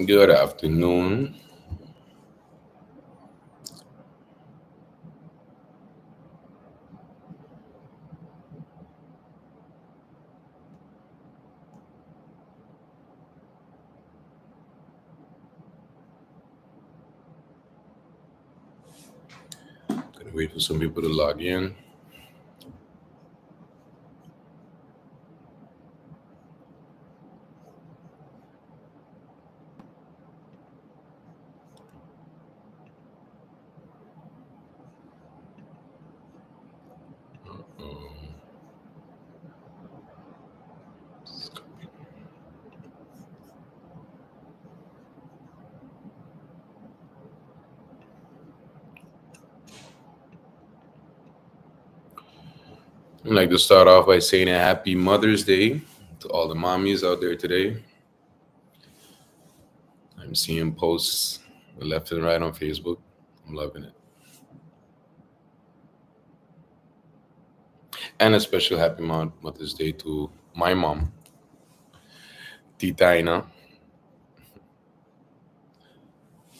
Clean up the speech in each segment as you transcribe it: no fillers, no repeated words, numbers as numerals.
Good afternoon. Gonna wait for some people to log in. I'd like to start off by saying a happy Mother's Day to all the mommies out there today. I'm seeing posts left and right on Facebook. I'm loving it. And a special happy Mother's Day to my mom, Tita Ina.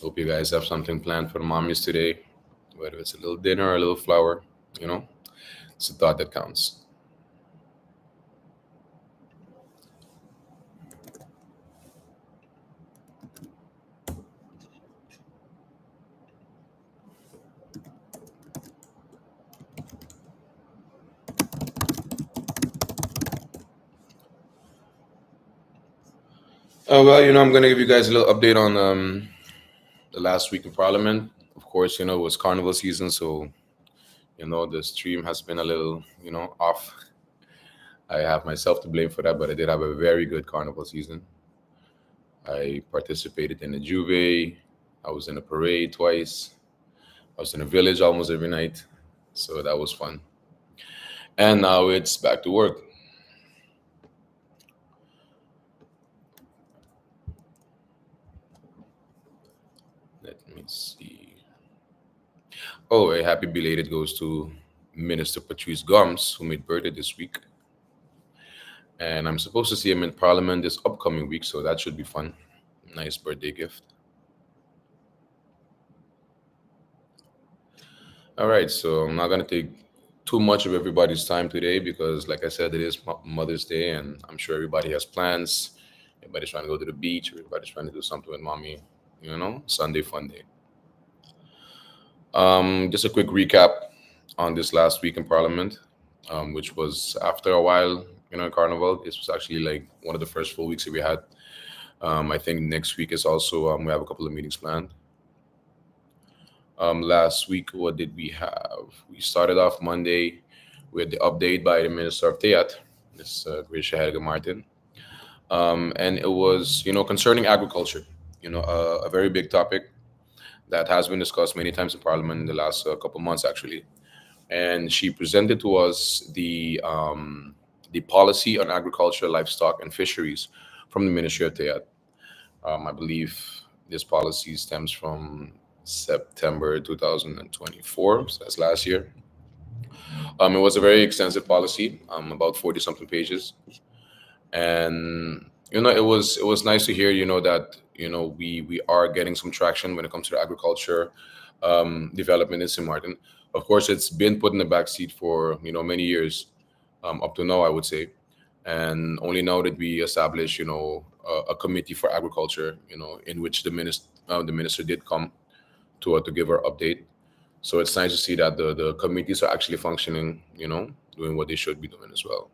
Hope you guys have something planned for the mommies today, whether it's a little dinner or a little flower, you know, it's a thought that counts. Well, I'm going to give you guys a little update on the last week in Parliament. Of course, it was carnival season, so the stream has been a little off. I have myself to blame for that, but I did have a very good carnival season. I participated in the Juve. I was in a parade twice. I was in a village almost every night, so that was fun. And now it's back to work. Let me see. Oh, a happy belated goes to Minister Patrice Gomes, who made birthday this week. And I'm supposed to see him in Parliament this upcoming week, so that should be fun. Nice birthday gift. All right, so I'm not going to take too much of everybody's time today because, like I said, it is Mother's Day, and I'm sure everybody has plans. Everybody's trying to go to the beach, everybody's trying to do something with mommy, Sunday fun day. Just a quick recap on this last week in Parliament, which was after a while, Carnival. This was actually like one of the first full weeks that we had. I think next week is also, we have a couple of meetings planned. Last week, what did we have? We started off Monday with the update by the Minister of Theat, Ms. Grisha Helga Martin. And it was, concerning agriculture, a very big topic that has been discussed many times in Parliament in the last couple months, actually. And she presented to us the policy on agriculture, livestock, and fisheries from the Ministry of Theat. I believe this policy stems from September 2024, so that's last year. It was a very extensive policy, about 40 something pages, and it was nice to hear that we are getting some traction when it comes to agriculture development in St. Martin. Of course, it's been put in the back seat for many years, up to now, I would say, and only now that we establish a committee for agriculture, in which the minister did come to give her update. So it's nice to see that the committees are actually functioning, doing what they should be doing as well.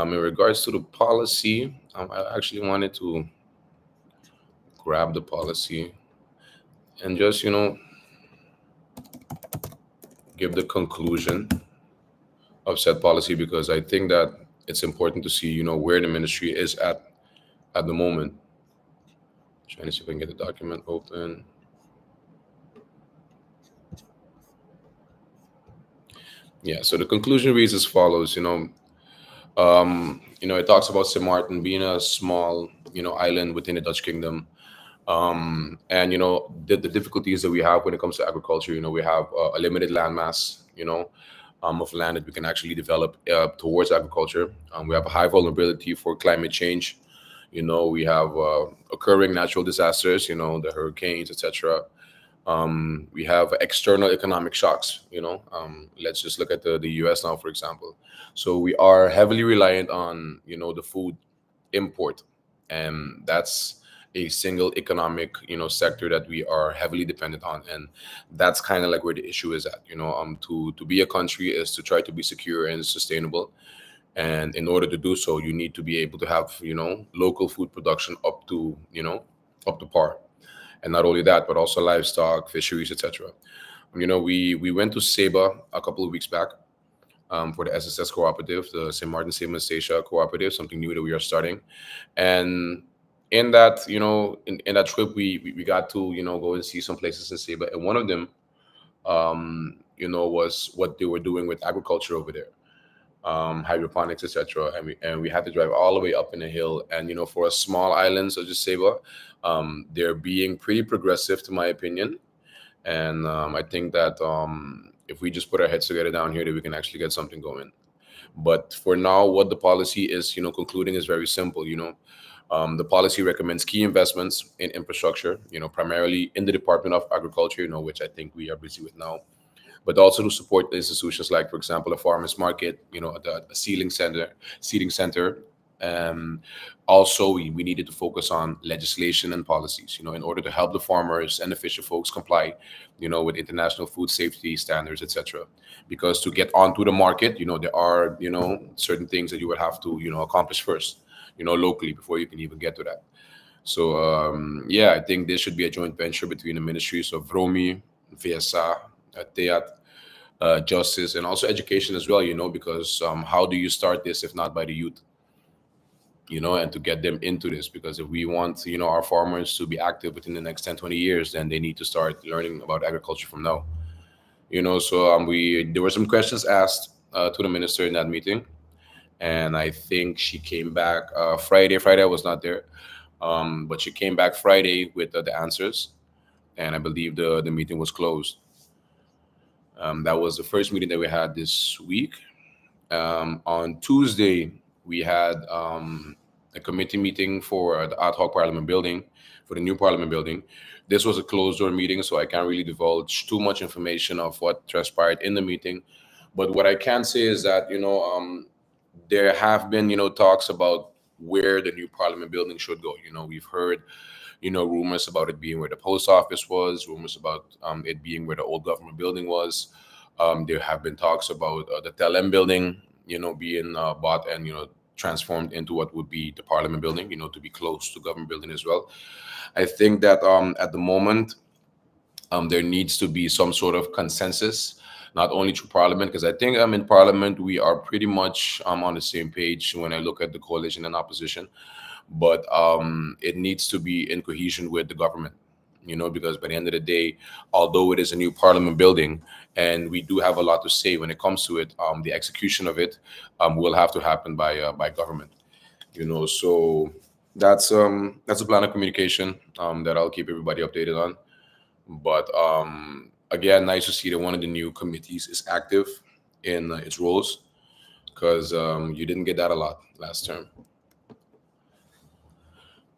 In regards to the policy, I actually wanted to grab the policy and just, give the conclusion of said policy because I think that it's important to see, where the ministry is at the moment. Trying to see if I can get the document open. Yeah, so the conclusion reads as follows. It talks about St. Martin being a small, island within the Dutch kingdom, and the difficulties that we have when it comes to agriculture. We have a limited landmass, of land that we can actually develop towards agriculture. We have a high vulnerability for climate change. We have occurring natural disasters, the hurricanes, etc. We have external economic shocks. Let's just look at the U.S. now, for example. So we are heavily reliant on the food import, and that's a single economic sector that we are heavily dependent on, and that's kind of like where the issue is at. To be a country is to try to be secure and sustainable, and in order to do so, you need to be able to have local food production up to par, and not only that, but also livestock, fisheries, etc. We went to Seba a couple of weeks back, for the SSS cooperative, the St. Martin Seba Stacia cooperative, something new that we are starting. And in that, in that trip, we got to go and see some places in Seba, and one of them, was what they were doing with agriculture over there, hydroponics, etc. And we had to drive all the way up in the hill. And for a small island such as Seba, they're being pretty progressive, to my opinion. And I think that if we just put our heads together down here, that we can actually get something going. But for now, what the policy is, concluding is very simple. The policy recommends key investments in infrastructure, primarily in the Department of Agriculture, which I think we are busy with now, but also to support the institutions like, for example, a farmers market, a seeding center. Um, Also, we needed to focus on legislation and policies, in order to help the farmers and the fisher folks comply, with international food safety standards, etc. Because to get onto the market, there are, certain things that you would have to, accomplish first, locally before you can even get to that. So, yeah, I think this should be a joint venture between the ministries of Romi, VSA, TEAT, justice, and also education as well, because how do you start this if not by the youth, and to get them into this? Because if we want, our farmers to be active within the next 10, 20 years, then they need to start learning about agriculture from now. So there were some questions asked to the minister in that meeting, and I think she came back Friday. Friday I was not there, but she came back Friday with the answers, and I believe the meeting was closed. That was the first meeting that we had this week. On Tuesday, we had a committee meeting for the ad hoc Parliament building, for the new Parliament building. This was a closed door meeting, so I can't really divulge too much information of what transpired in the meeting. But what I can say is that there have been talks about where the new Parliament building should go. We've heard rumors about it being where the post office was, rumors about it being where the old government building was. There have been talks about the TLM building, being bought and transformed into what would be the Parliament building, to be close to government building as well. I think that at the moment there needs to be some sort of consensus, not only through Parliament, because I think in Parliament we are pretty much on the same page when I look at the coalition and opposition, but it needs to be in cohesion with the government. Because by the end of the day, although it is a new Parliament building, and we do have a lot to say when it comes to it, the execution of it will have to happen by government. So that's a plan of communication that I'll keep everybody updated on. But again, nice to see that one of the new committees is active in its roles, because you didn't get that a lot last term.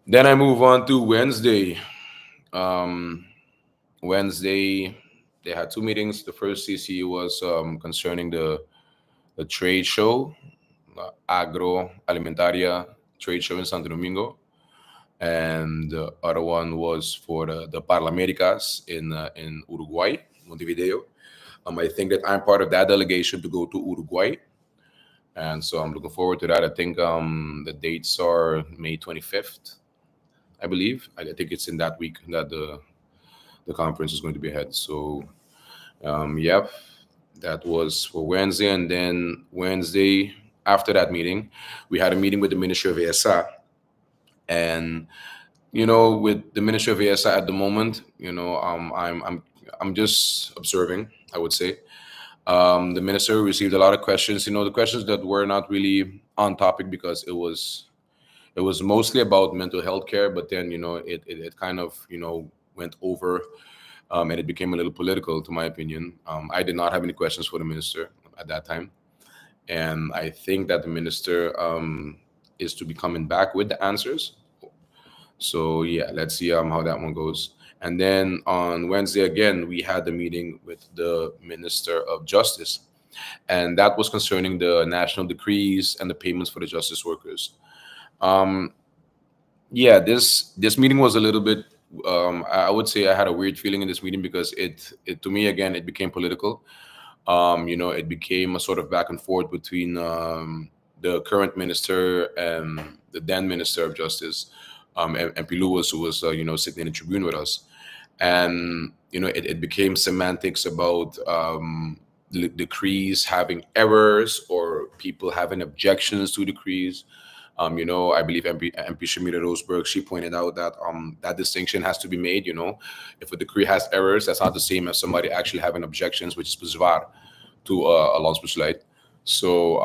Then I move on to Wednesday. Um, Wednesday, they had two meetings. The first CC was concerning the trade show, agroalimentaria trade show in Santo Domingo, and the other one was for the Parlamericas in Uruguay, Montevideo. I think that I'm part of that delegation to go to Uruguay, and so I'm looking forward to that. I think the dates are May 25th, I believe. I think it's in that week that the conference is going to be held. So, yep, that was for Wednesday. And then Wednesday, after that meeting, we had a meeting with the Ministry of ESA. And, with the Ministry of ESA at the moment, I'm just observing, I would say. The minister received a lot of questions, the questions that were not really on topic, because it was mostly about mental health care, but then it kind of went over, and it became a little political, to my opinion. I did not have any questions for the minister at that time, and I think that the minister is to be coming back with the answers. So yeah, let's see how that one goes. And then on Wednesday again, we had the meeting with the Minister of Justice, and that was concerning the national decrees and the payments for the justice workers. Um, yeah, this meeting was a little bit. I would say I had a weird feeling in this meeting because it to me again it became political. It became a sort of back and forth between the current minister and the then minister of justice, MP Lewis, who was sitting in the tribune with us, and it became semantics about decrees having errors or people having objections to decrees. I believe MP Shamira Roseberg, she pointed out that that distinction has to be made. If a decree has errors, that's not the same as somebody actually having objections, which is bezwaar to a landsbesluit. So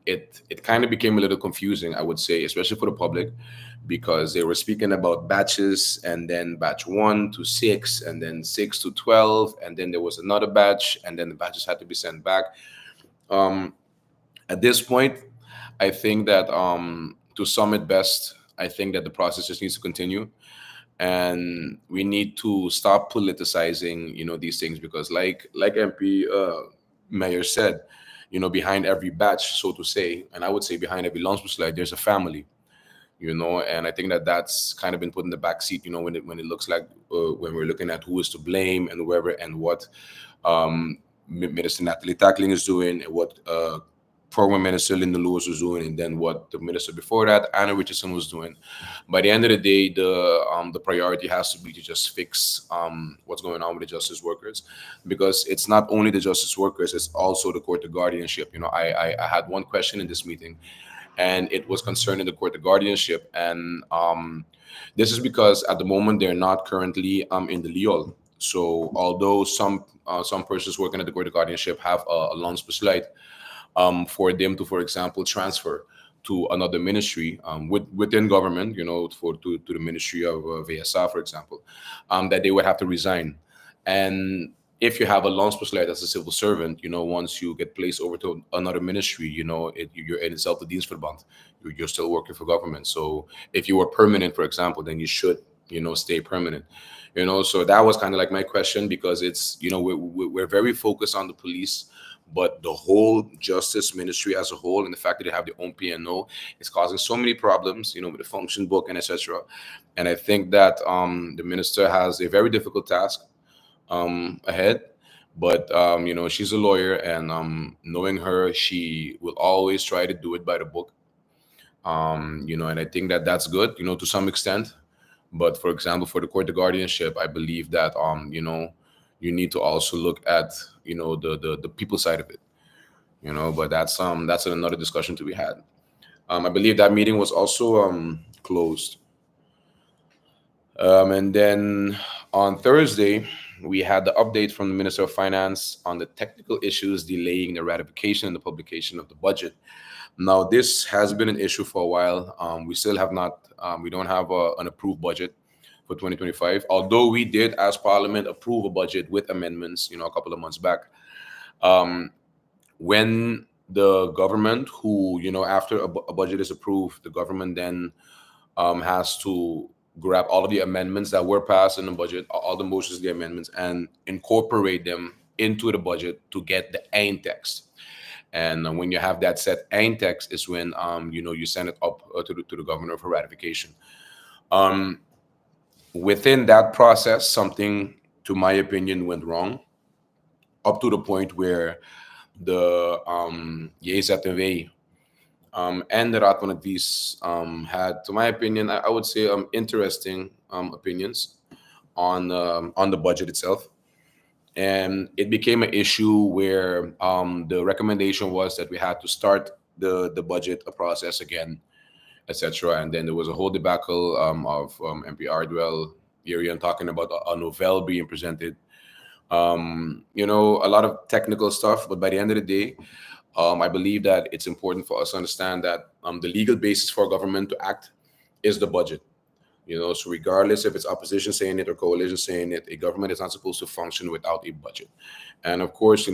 it kind of became a little confusing, I would say, especially for the public, because they were speaking about batches and then batch 1 to 6 and then 6 to 12, and then there was another batch and then the batches had to be sent back. Um, at this point, I think that to sum it best, I think that the process just needs to continue, and we need to stop politicizing, these things, because like MP Mayor said, behind every batch, so to say, and I would say behind every lunch slide, there's a family. And I think that that's kind of been put in the back seat, when it looks like when we're looking at who is to blame and whoever and what Minister Natalie Tackling is doing, and what former Minister Linda Lewis was doing, and then what the minister before that, Anna Richardson, was doing. By the end of the day, the priority has to be to just fix what's going on with the justice workers, because it's not only the justice workers, it's also the court of guardianship. I had one question in this meeting, and it was concerning the court of guardianship, and this is because at the moment they're not currently in the Liol. So although some persons working at the court of guardianship have a loan specialite, for them to, for example, transfer to another ministry within government, to the Ministry of VSA, for example, that they would have to resign. And if you have a loan specialist as a civil servant, once you get placed over to another ministry, you're in itself the dienstverband. You're still working for government. So if you were permanent, for example, then you should, stay permanent. So that was kind of like my question, because it's, we're very focused on the police, but the whole justice ministry as a whole, and the fact that they have their own PNO, is causing so many problems, with the function book and etc. And I think that the minister has a very difficult task ahead. But she's a lawyer, and knowing her, she will always try to do it by the book. And I think that that's good, to some extent. But for example, for the court of guardianship, I believe that you need to also look at the people side of it. But that's another discussion to be had. I believe that meeting was also closed. And then on Thursday, we had the update from the Minister of Finance on the technical issues delaying the ratification and the publication of the budget. Now, this has been an issue for a while. We still have not, we don't have an approved budget for 2025, although we did, as Parliament, approve a budget with amendments, a couple of months back. When the government, who, after a budget is approved, the government then has to grab all of the amendments that were passed in the budget, all the motions, the amendments, and incorporate them into the budget to get the end text. And when you have that set end text, is when you send it up to the governor for ratification. Within that process, something, to my opinion, went wrong, up to the point where the JZTV and the Raad van Advies had, to my opinion, I would say, interesting opinions on the budget itself. And it became an issue where the recommendation was that we had to start the budget process again, etc. And then there was a whole debacle of MP Ardwell, Irian, talking about a novelle being presented. A lot of technical stuff, but by the end of the day, I believe that it's important for us to understand that the legal basis for government to act is the budget. So regardless if it's opposition saying it or coalition saying it, a government is not supposed to function without a budget. And of course, in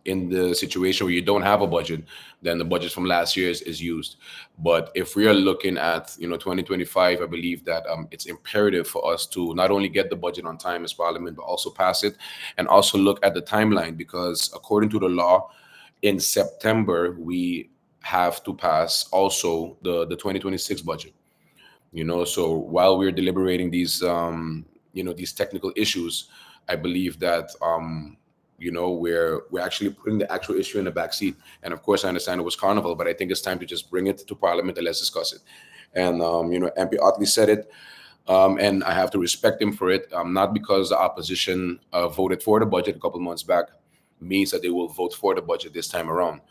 in the situation where you don't have a budget, then the budget from last year is used. But if we are looking at 2025, I believe that it's imperative for us to not only get the budget on time as Parliament, but also pass it, and also look at the timeline, because according to the law, in September we have to pass also the 2026 budget. So while we're deliberating these technical issues, I believe that we're actually putting the actual issue in the back seat. And of course, I understand it was Carnival, but I think it's time to just bring it to Parliament and let's discuss it. And MP Otley said it, and I have to respect him for it. Not because the opposition voted for the budget a couple months back means that they will vote for the budget this time around,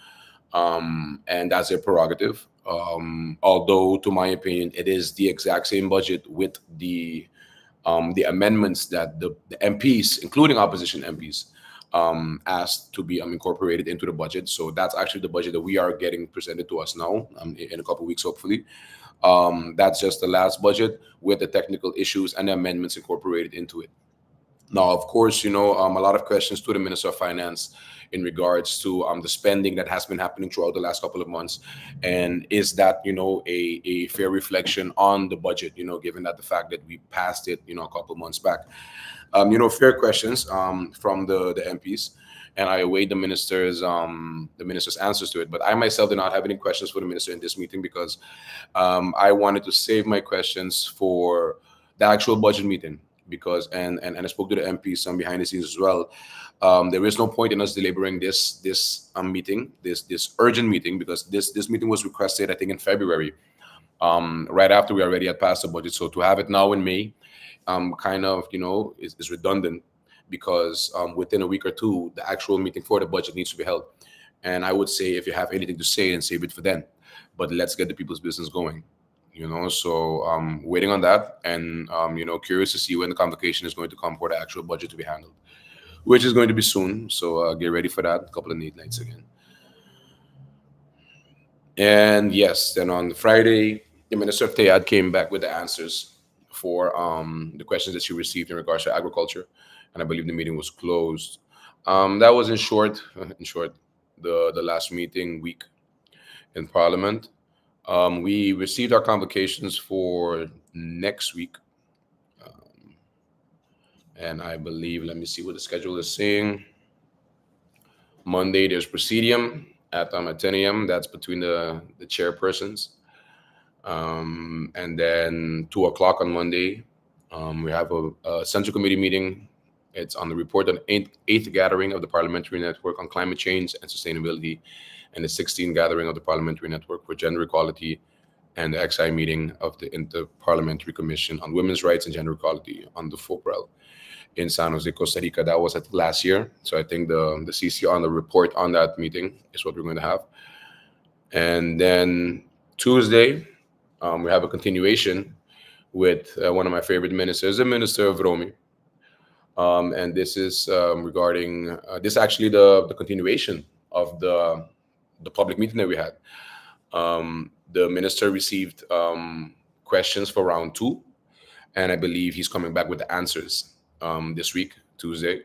and that's their prerogative. Although, to my opinion, it is the exact same budget with the amendments that the MPs, including opposition MPs, asked to be incorporated into the budget. So that's actually the budget that we are getting presented to us now, in a couple of weeks, hopefully. That's just the last budget with the technical issues and the amendments incorporated into it. Now, of course, a lot of questions to the Minister of Finance in regards to the spending that has been happening throughout the last couple of months, and is that a fair reflection on the budget? Given that the fact that we passed it a couple of months back. Fair questions from the MPs, and I await the minister's answers to it. But I myself did not have any questions for the minister in this meeting, because I wanted to save my questions for the actual budget meeting, because and I spoke to the MPs behind the scenes as well. There is no point in us deliberating this meeting, this urgent meeting, because this meeting was requested, I think, in February, right after we already had passed the budget. So to have it now in May, kind of is redundant, because within a week or two, the actual meeting for the budget needs to be held. And I would say, if you have anything to say, then save it for then. But let's get the people's business going. So waiting on that, and curious to see when the convocation is going to come for the actual budget to be handled, which is going to be soon. So get ready for that. A couple of neat nights again. And yes, then on Friday, the Minister of Tayad came back with the answers for the questions that she received in regards to agriculture, and I believe the meeting was closed. That was in short, the last meeting week in Parliament. We received our convocations for next week, and I believe, let me see what the schedule is saying. Monday, there's Presidium at 10 a.m. That's between the chairpersons. And then 2 o'clock on Monday, we have a Central Committee meeting. It's on the report on eighth gathering of the Parliamentary Network on Climate Change and Sustainability, and the 16th gathering of the Parliamentary Network for Gender Equality, and the XI meeting of the Inter-Parliamentary Commission on Women's Rights and Gender Equality on the FOPREL in San Jose, Costa Rica. That was at last year. So I think the CC on the report on that meeting is what we're going to have. And then Tuesday, we have a continuation with one of my favorite ministers, the Minister of Romy. And this is regarding this actually the continuation of the public meeting that we had. The minister received questions for round 2, and I believe he's coming back with the answers this week, Tuesday.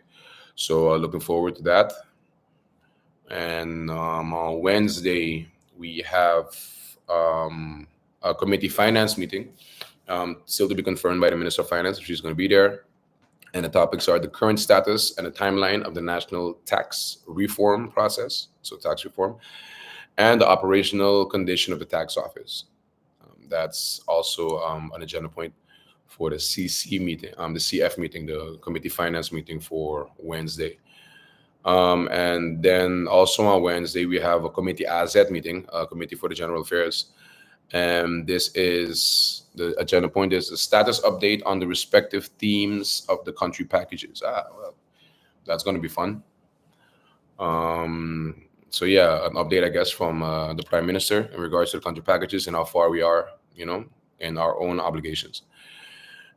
So looking forward to that. And on Wednesday, we have a committee finance meeting, still to be confirmed by the Minister of Finance if she's going to be there. And the topics are the current status and the timeline of the national tax reform process, so tax reform, and the operational condition of the tax office. That's also an agenda point for the CC meeting, the CF meeting, the committee finance meeting for Wednesday. And then also on Wednesday, we have a committee AZ meeting, a committee for the general affairs. And this is the agenda point is the status update on the respective themes of the country packages. Well, that's going to be fun. So yeah, an update, I guess, from the Prime Minister in regards to the country packages and how far we are, in our own obligations.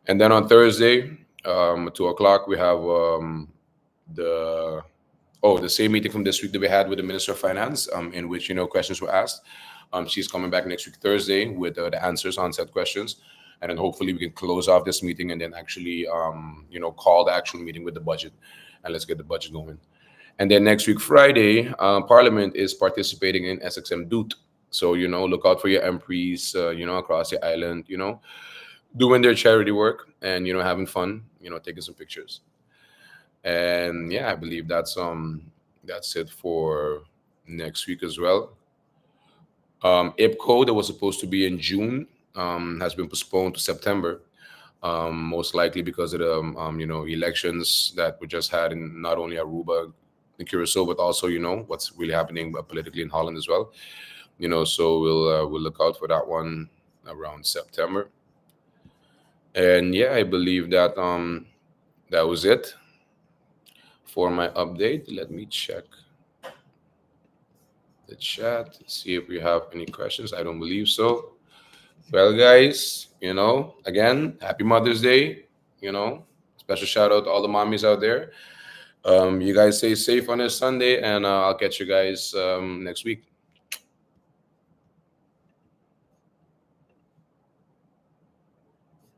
And then on Thursday, at 2 o'clock, we have the same meeting from this week that we had with the Minister of Finance, in which questions were asked. She's coming back next week Thursday with the answers on said questions, and then hopefully we can close off this meeting and then actually call the actual meeting with the budget, and let's get the budget going. And then next week, Friday, Parliament is participating in SXM Doot. So, look out for your MPs, across the island, doing their charity work and, having fun, taking some pictures. And yeah, I believe that's it for next week as well. IPCO that was supposed to be in June has been postponed to September, most likely because of the elections that we just had in not only Aruba and Curacao, but also what's really happening politically in Holland as well. So we'll look out for that one around September. And yeah, I believe that was it for my update. Let me check the chat, see if we have any questions. I don't believe so. Well, guys, again, happy Mother's Day. You know, Special shout out to all the mommies out there. You guys stay safe on this Sunday, and I'll catch you guys next week.